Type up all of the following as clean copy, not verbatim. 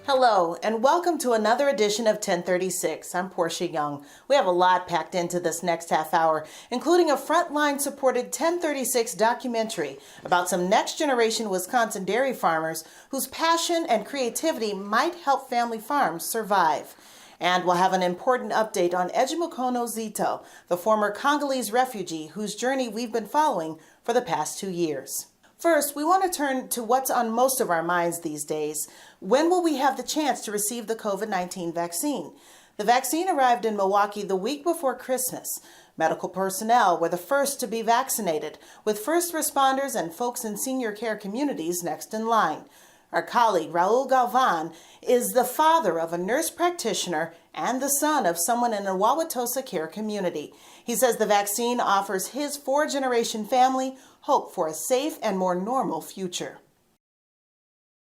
Hello, and welcome to another edition of 1036. I'm Portia Young. We have a lot packed into this next half hour, including a Frontline-supported 1036 documentary about some next-generation Wisconsin dairy farmers whose passion and creativity might help family farms survive. And we'll have an important update on Edumakono Zetho, the former Congolese refugee whose journey we've been following for the past 2 years. First, we want to turn to what's on most of our minds these days. When will we have the chance to receive the COVID-19 vaccine? The vaccine arrived in Milwaukee the week before Christmas. Medical personnel were the first to be vaccinated, with first responders and folks in senior care communities next in line. Our colleague, Raul Galvan, is the father of a nurse practitioner and the son of someone in a Wauwatosa care community. He says the vaccine offers his four-generation family hope for a safe and more normal future.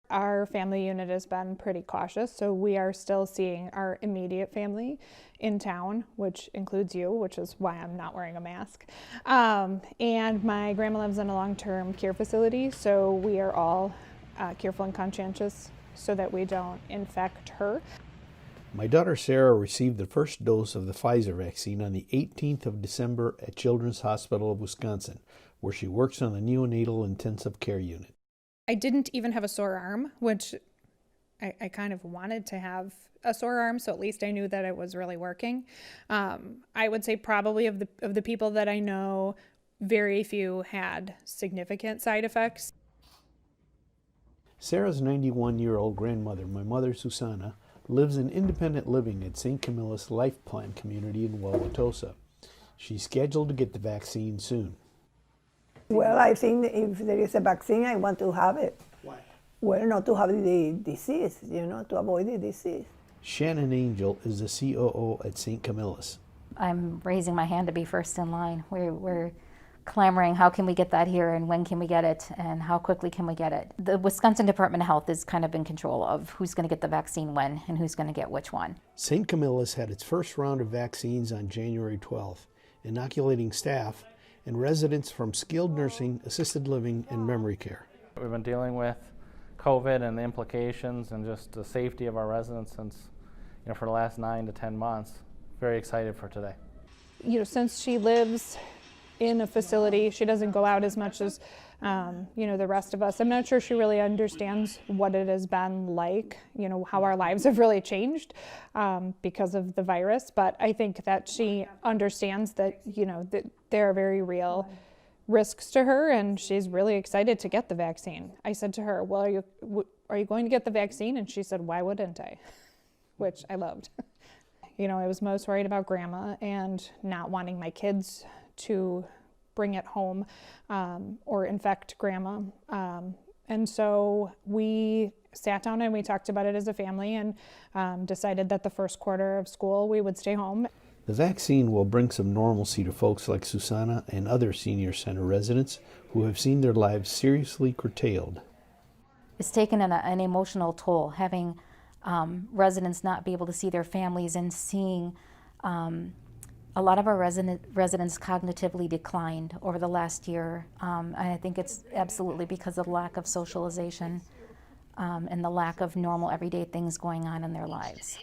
Our family unit has been pretty cautious, so we are still seeing our immediate family in town, which includes you, which is why I'm not wearing a mask. And my grandma lives in a long-term care facility, so we are all careful and conscientious so that we don't infect her. My daughter Sarah received the first dose of the Pfizer vaccine on the 18th of December at Children's Hospital of Wisconsin, where she works on the Neonatal Intensive Care Unit. I didn't even have a sore arm, which I kind of wanted to have a sore arm, so at least I knew that it was really working. I would say probably of the people that I know, very few had significant side effects. Sarah's 91-year-old grandmother, my mother Susanna, lives in independent living at St. Camillus Life Plan Community in Wauwatosa. She's scheduled to get the vaccine soon. Well, I think if there is a vaccine, I want to have it. Why? Well, not to have the disease, to avoid the disease. Shannon Angel is the COO at St. Camillus. I'm raising my hand to be first in line. We're clamoring, how can we get that here, and when can we get it, and how quickly can we get it? The Wisconsin Department of Health is kind of in control of who's going to get the vaccine when and who's going to get which one. St. Camillus had its first round of vaccines on January 12th, inoculating staff and residents from skilled nursing, assisted living, and memory care. We've been dealing with COVID and the implications and just the safety of our residents since, for the last 9 to 10 months. Very excited for today. Since she lives in a facility, she doesn't go out as much as, the rest of us. I'm not sure she really understands what it has been like, how our lives have really changed because of the virus. But I think that she understands that, that there are very real risks to her, and she's really excited to get the vaccine. I said to her, well, are you going to get the vaccine? And she said, why wouldn't I? Which I loved. I was most worried about grandma and not wanting my kids to bring it home or infect grandma. And so we sat down and we talked about it as a family and decided that the first quarter of school we would stay home. The vaccine will bring some normalcy to folks like Susanna and other senior center residents who have seen their lives seriously curtailed. It's taken an emotional toll, having residents not be able to see their families and seeing a lot of our residents cognitively declined over the last year. And I think it's absolutely because of lack of socialization and the lack of normal everyday things going on in their lives.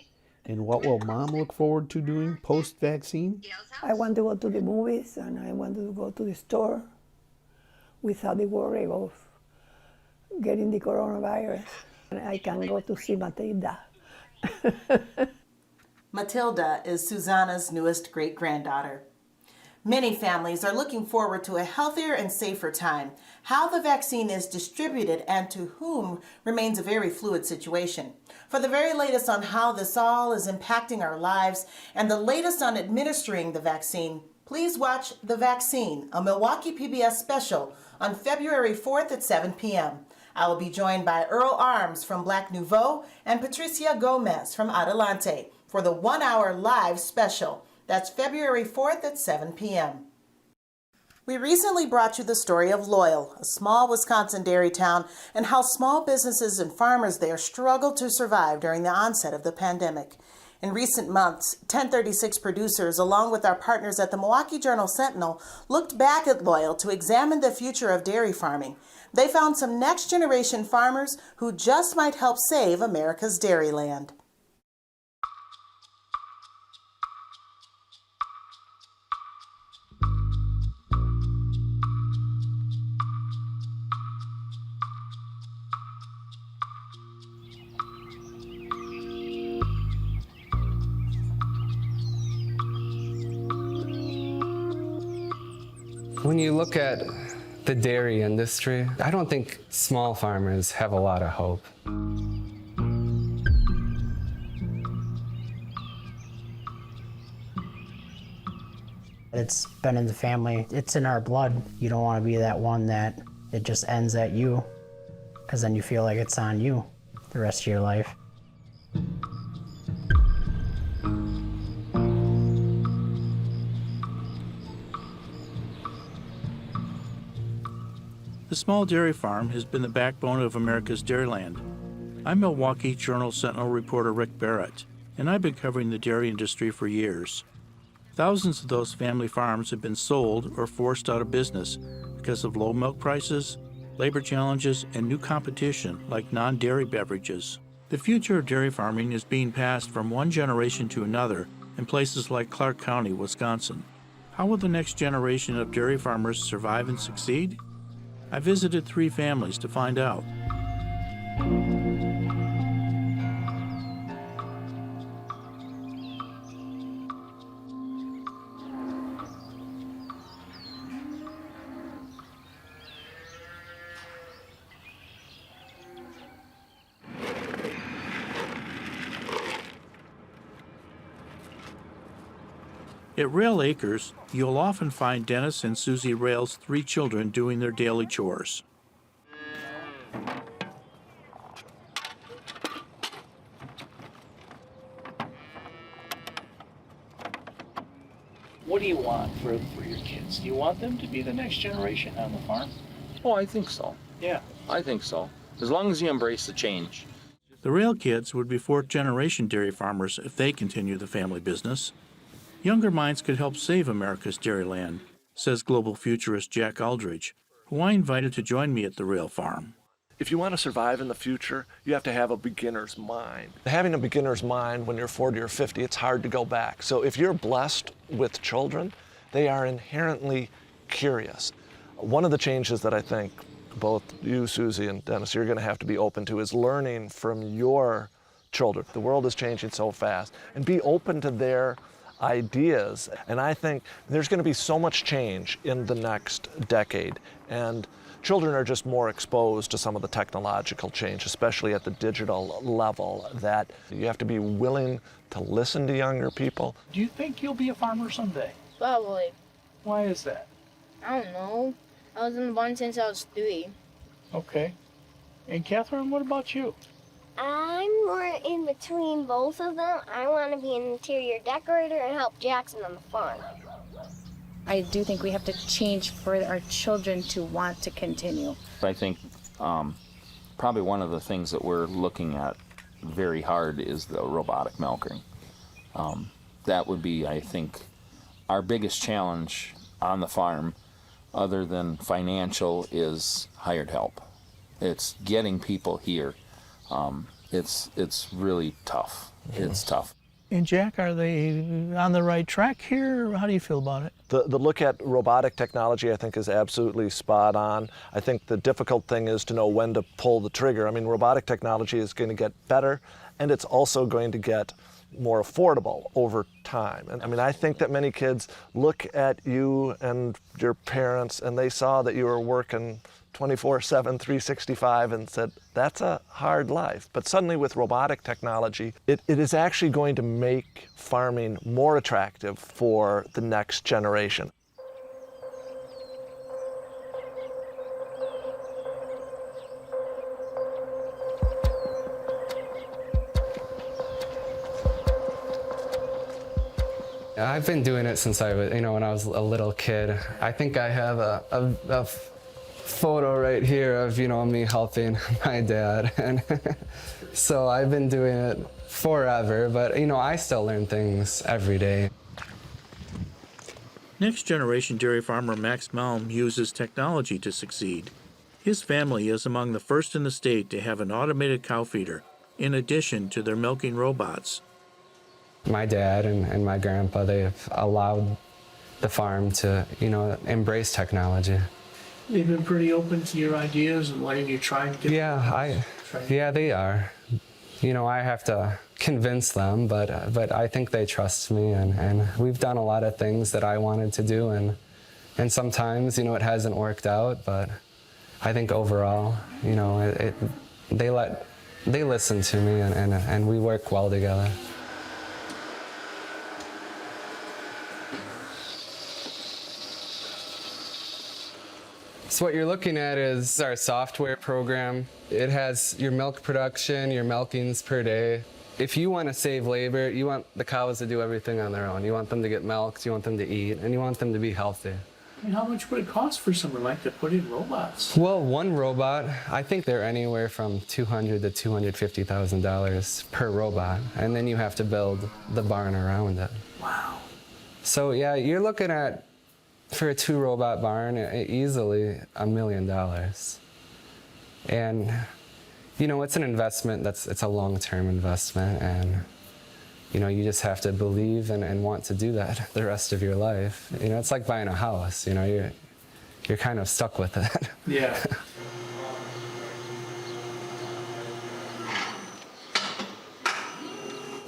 And what will Mom look forward to doing post-vaccine? I want to go to the movies and I want to go to the store without the worry of getting the coronavirus. And I can go to see Matilda. Matilda is Susanna's newest great-granddaughter. Many families are looking forward to a healthier and safer time. How the vaccine is distributed and to whom remains a very fluid situation. For the very latest on how this all is impacting our lives and the latest on administering the vaccine, please watch The Vaccine, a Milwaukee PBS special on February 4th at 7 p.m. I will be joined by Earl Arms from Black Nouveau and Patricia Gomez from Adelante for the 1-hour live special. That's February 4th at 7 p.m. We recently brought you the story of Loyal, a small Wisconsin dairy town, and how small businesses and farmers there struggled to survive during the onset of the pandemic. In recent months, 1036 producers, along with our partners at the Milwaukee Journal-Sentinel, looked back at Loyal to examine the future of dairy farming. They found some next-generation farmers who just might help save America's Dairyland. When you look at the dairy industry, I don't think small farmers have a lot of hope. It's been in the family. It's in our blood. You don't want to be that one that it just ends at you, because then you feel like it's on you the rest of your life. The small dairy farm has been the backbone of America's Dairyland. I'm Milwaukee Journal-Sentinel reporter Rick Barrett, and I've been covering the dairy industry for years. Thousands of those family farms have been sold or forced out of business because of low milk prices, labor challenges, and new competition like non-dairy beverages. The future of dairy farming is being passed from one generation to another in places like Clark County, Wisconsin. How will the next generation of dairy farmers survive and succeed? I visited 3 families to find out. At Rail Acres, you'll often find Dennis and Susie Rail's 3 children doing their daily chores. What do you want for your kids? Do you want them to be the next generation on the farm? Oh, I think so. Yeah. I think so. As long as you embrace the change. The Rail kids would be 4th-generation dairy farmers if they continue the family business. Younger minds could help save America's Dairyland, says global futurist Jack Aldridge, who I invited to join me at the Rail farm. If you want to survive in the future, you have to have a beginner's mind. Having a beginner's mind when you're 40 or 50, it's hard to go back. So if you're blessed with children, they are inherently curious. One of the changes that I think both you, Susie, and Dennis, you're going to have to be open to is learning from your children. The world is changing so fast, and be open to their ideas. And I think there's going to be so much change in the next decade, and children are just more exposed to some of the technological change, especially at the digital level, that you have to be willing to listen to younger people. Do you think you'll be a farmer someday? Probably. Why is that? I don't know. I was in the barn since I was 3. Okay. And Catherine, what about you? I'm more in between both of them. I want to be an interior decorator and help Jackson on the farm. I do think we have to change for our children to want to continue. I think probably one of the things that we're looking at very hard is the robotic milking. That would be, I think, our biggest challenge on the farm, other than financial, is hired help. It's getting people here. It's really tough. It's tough. And Jack, are they on the right track here? How do you feel about it? The look at robotic technology, I think, is absolutely spot on. I think the difficult thing is to know when to pull the trigger. I mean, robotic technology is going to get better, and it's also going to get more affordable over time. And I mean, I think that many kids look at you and your parents, and they saw that you were working 24/7, 365, and said, that's a hard life. But suddenly with robotic technology, it is actually going to make farming more attractive for the next generation. I've been doing it since I was, when I was a little kid. I think I have a photo right here of, me helping my dad. And so I've been doing it forever, but, I still learn things every day. Next generation dairy farmer Max Malm uses technology to succeed. His family is among the first in the state to have an automated cow feeder, in addition to their milking robots. My dad and my grandpa, they've allowed the farm to, embrace technology. They've been pretty open to your ideas and letting you try and get Yeah, they are. I have to convince them, but I think they trust me, and we've done a lot of things that I wanted to do, and sometimes, it hasn't worked out, but I think overall, they listen to me, and we work well together. So what you're looking at is our software program. It has your milk production, your milkings per day. If you want to save labor, you want the cows to do everything on their own. You want them to get milked, you want them to eat, and you want them to be healthy. And how much would it cost for someone like to put in robots? Well, one robot, I think they're anywhere from $200,000 to $250,000 per robot, and then you have to build the barn around it. Wow. So yeah, you're looking at, for a 2-robot barn, easily $1 million. And, it's an investment it's a long-term investment, and, you just have to believe and want to do that the rest of your life. It's like buying a house, you're kind of stuck with it. Yeah.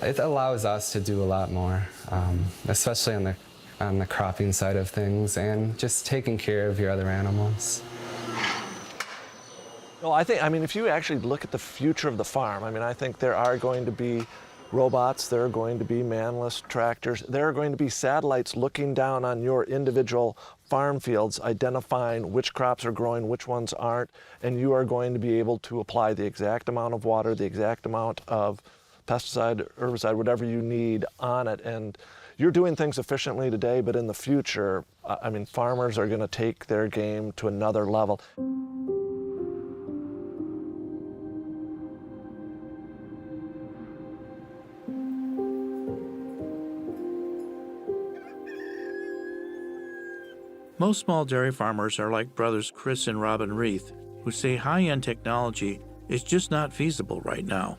It allows us to do a lot more, especially on the cropping side of things, and just taking care of your other animals. Well, if you actually look at the future of the farm, I think there are going to be robots, there are going to be manless tractors, there are going to be satellites looking down on your individual farm fields, identifying which crops are growing, which ones aren't, and you are going to be able to apply the exact amount of water, the exact amount of pesticide, herbicide, whatever you need on it. And you're doing things efficiently today, but in the future, farmers are going to take their game to another level. Most small dairy farmers are like brothers Chris and Robin Reith, who say high-end technology is just not feasible right now.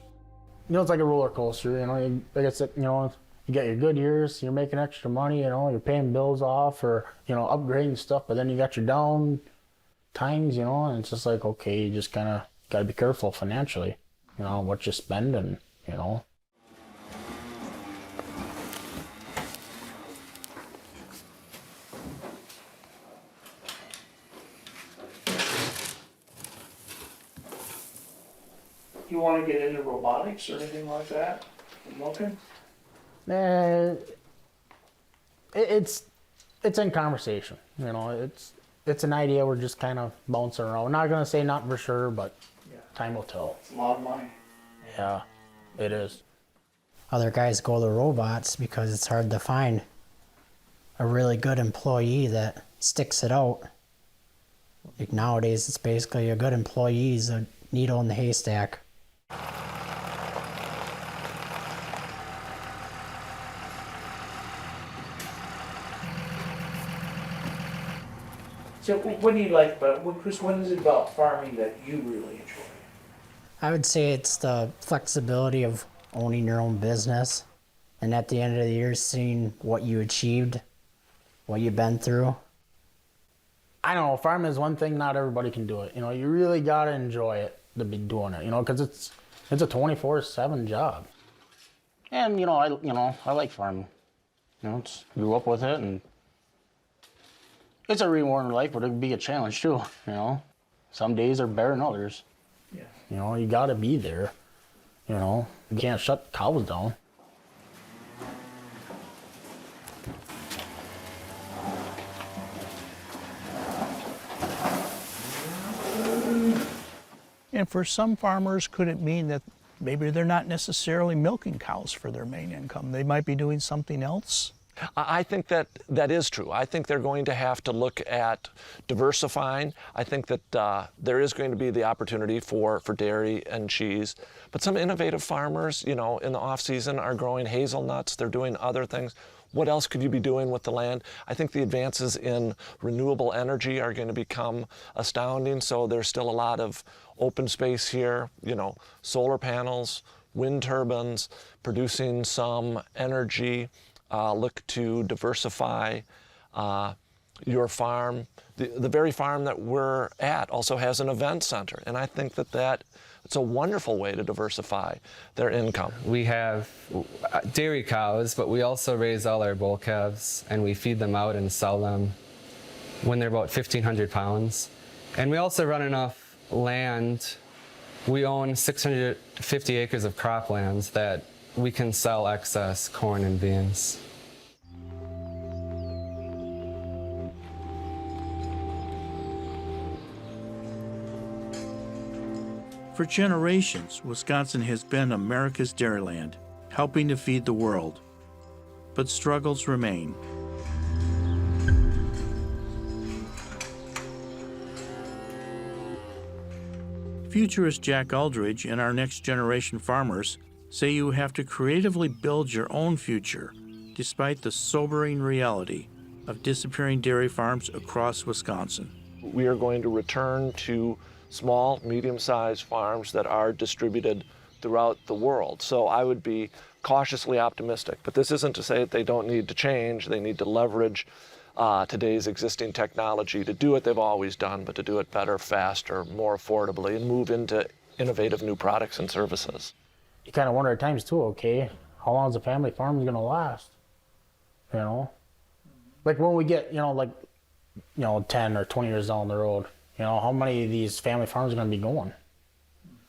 It's like a roller coaster, like I said, you got your good years, you're making extra money, you're paying bills off or, upgrading stuff, but then you got your down times, and it's just like, okay, you just kind of got to be careful financially, what you spend and, You want to get into robotics or anything like that? Milking? It's in conversation, it's an idea we're just kind of bouncing around. We're not going to say not for sure, but time will tell. It's a lot of money. Yeah, it is. Other guys go to robots because it's hard to find a really good employee that sticks it out. Like nowadays, it's basically a good employee is a needle in the haystack. So what do you like about it? Chris, what is it about farming that you really enjoy? I would say it's the flexibility of owning your own business, and at the end of the year, seeing what you achieved, what you've been through. I don't know, farming is one thing, not everybody can do it. You really got to enjoy it to be doing it, because it's a 24/7 job. And, I like farming. Grew up with it, and it's a rewarding life, but it can be a challenge too, Some days are better than others. Yeah. You got to be there, You can't shut cows down. And for some farmers, could it mean that maybe they're not necessarily milking cows for their main income? They might be doing something else? I think that is true. I think they're going to have to look at diversifying. I think that there is going to be the opportunity for dairy and cheese. But some innovative farmers, in the off-season are growing hazelnuts. They're doing other things. What else could you be doing with the land? I think the advances in renewable energy are going to become astounding. So there's still a lot of open space here, solar panels, wind turbines, producing some energy. Look to diversify your farm. The very farm that we're at also has an event center, and I think that it's a wonderful way to diversify their income. We have dairy cows, but we also raise all our bull calves, and we feed them out and sell them when they're about 1,500 pounds. And we also run enough land. We own 650 acres of croplands that we can sell excess corn and beans. For generations, Wisconsin has been America's Dairyland, helping to feed the world. But struggles remain. Futurist Jack Aldridge and our next generation farmers say you have to creatively build your own future, despite the sobering reality of disappearing dairy farms across Wisconsin. We are going to return to small, medium-sized farms that are distributed throughout the world. So I would be cautiously optimistic. But this isn't to say that they don't need to change. They need to leverage today's existing technology to do what they've always done, but to do it better, faster, more affordably, and move into innovative new products and services. You kind of wonder at times too, okay, how long is a family farm going to last? Like when we get, 10 or 20 years down the road, how many of these family farms are going to be going?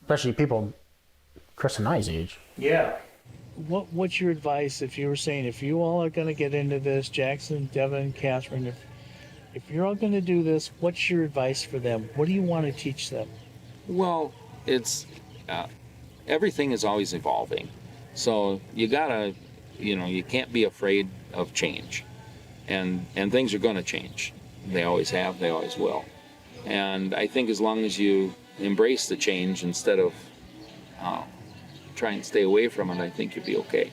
Especially people Chris and I's age. Yeah. What's your advice if you were saying, if you all are going to get into this, Jackson, Devin, Catherine, if you're all going to do this, what's your advice for them? What do you want to teach them? Well, it's everything is always evolving. So you gotta, you can't be afraid of change. And things are going to change. They always have, they always will. And I think as long as you embrace the change instead of try and stay away from it, I think you'll be okay.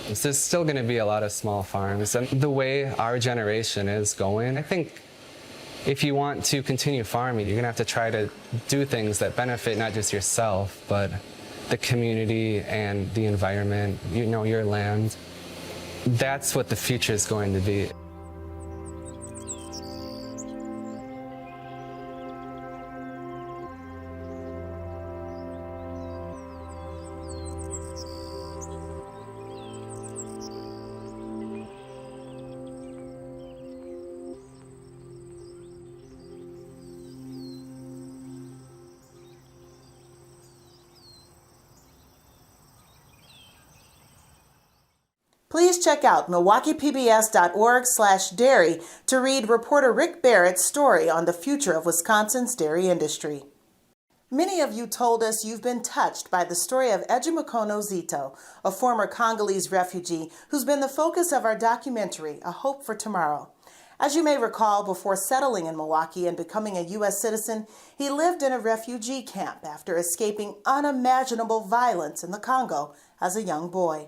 There's still going to be a lot of small farms, and the way our generation is going, I think if you want to continue farming, you're going to have to try to do things that benefit not just yourself, but the community and the environment, your land. That's what the future is going to be. Please check out MilwaukeePBS.org/dairy to read reporter Rick Barrett's story on the future of Wisconsin's dairy industry. Many of you told us you've been touched by the story of Edumakono Zetho, a former Congolese refugee who's been the focus of our documentary, A Hope for Tomorrow. As you may recall, before settling in Milwaukee and becoming a U.S. citizen, he lived in a refugee camp after escaping unimaginable violence in the Congo as a young boy.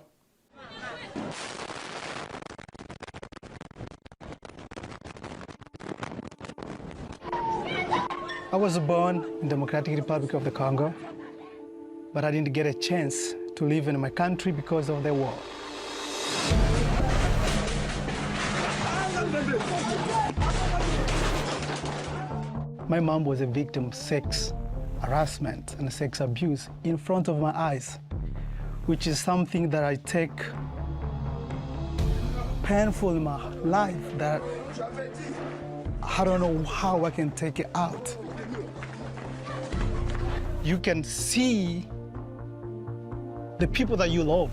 I was born in the Democratic Republic of the Congo, but I didn't get a chance to live in my country because of the war. My mom was a victim of sex harassment and sex abuse in front of my eyes, which is something that I take painful in my life that I don't know how I can take it out. You can see the people that you love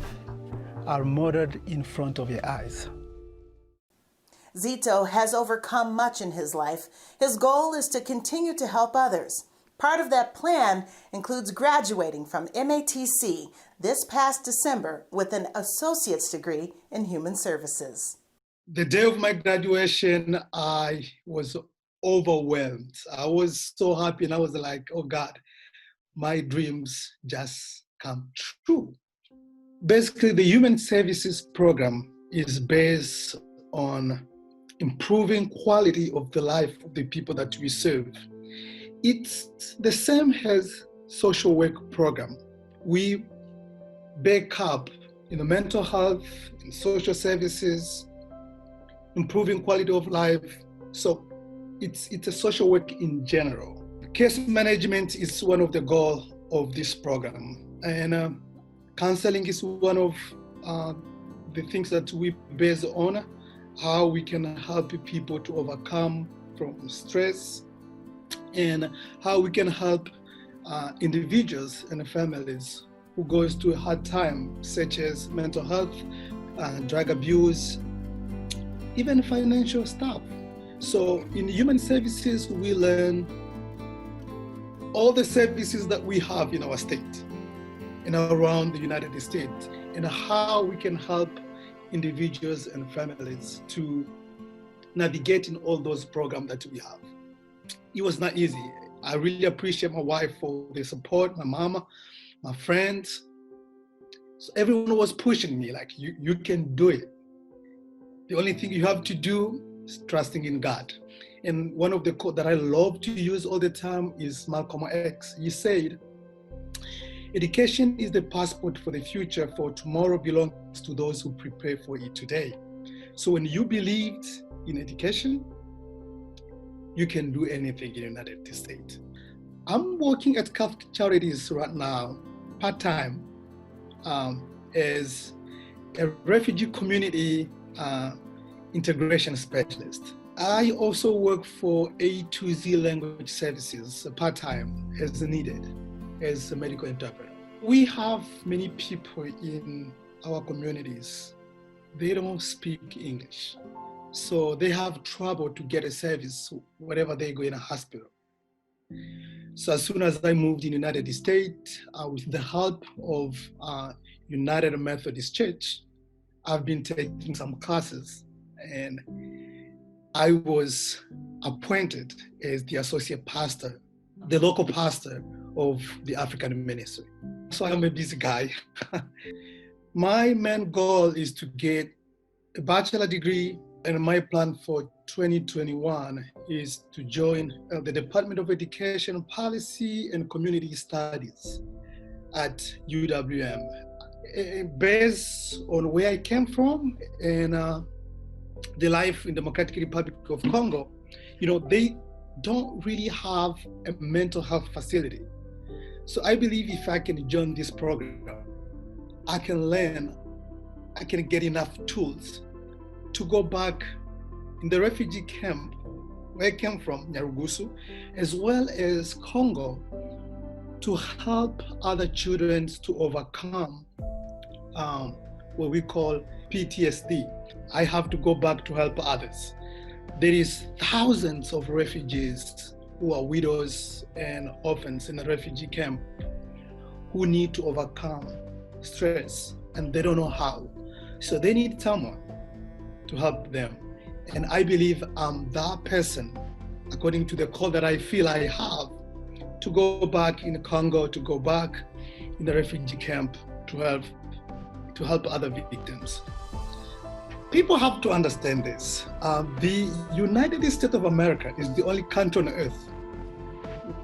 are murdered in front of your eyes. Zetho has overcome much in his life. His goal is to continue to help others. Part of that plan includes graduating from MATC this past December with an associate's degree in human services. The day of my graduation, I was overwhelmed. I was so happy, and I was like, oh God, my dreams just come true. Basically, the Human Services Program is based on improving quality of the life of the people that we serve. It's the same as social work program. We back up in the mental health, in social services, improving quality of life. So it's a social work in general. Case management is one of the goals of this program. And counseling is one of the things that we base on, how we can help people to overcome from stress, and how we can help individuals and families who goes through a hard time, such as mental health, drug abuse, even financial stuff. So in human services, we learn all the services that we have in our state and around the United States, and how we can help individuals and families to navigate in all those programs that we have. It was not easy. I really appreciate my wife for the support, my mama, my friends. So everyone was pushing me like, you can do it. The only thing you have to do is trusting in God. And one of the quotes that I love to use all the time is Malcolm X. He said, education is the passport for the future, for tomorrow belongs to those who prepare for it today. So when you believed in education, you can do anything in the United States. I'm working at Catholic Charities right now, part-time, as a refugee community integration specialist. I also work for A2Z Language Services, part-time, as needed, as a medical interpreter. We have many people in our communities, they don't speak English. So they have trouble to get a service wherever they go in a hospital. So as soon as I moved in the United States, with the help of United Methodist Church, I've been taking some classes, and I was appointed as the associate pastor, the local pastor of the African ministry. So I'm a busy guy. My main goal is to get a bachelor degree, and my plan for 2021 is to join the Department of Education Policy and Community Studies at UWM. Based on where I came from and the life in the Democratic Republic of Congo, they don't really have a mental health facility. So I believe if I can join this program, I can learn, I can get enough tools to go back in the refugee camp where I came from, Nyarugusu, as well as Congo, to help other children to overcome what we call PTSD. I have to go back to help others. There is thousands of refugees who are widows and orphans in the refugee camp who need to overcome stress, and they don't know how. So they need someone to help them. And I believe I'm that person, according to the call that I feel I have, to go back in Congo, to go back in the refugee camp to help other victims. People have to understand this. The United States of America is the only country on earth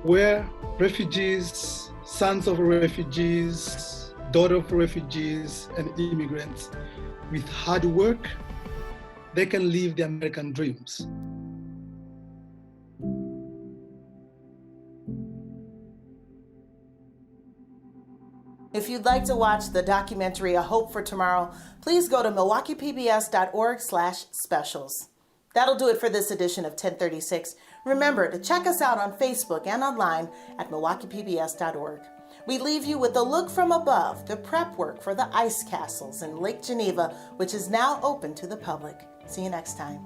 where refugees, sons of refugees, daughters of refugees, and immigrants, with hard work, they can live the American dreams. If you'd like to watch the documentary A Hope for Tomorrow, please go to milwaukeepbs.org/specials. That'll do it for this edition of 1036. Remember to check us out on Facebook and online at milwaukeepbs.org. We leave you with a look from above, the prep work for the ice castles in Lake Geneva, which is now open to the public. See you next time.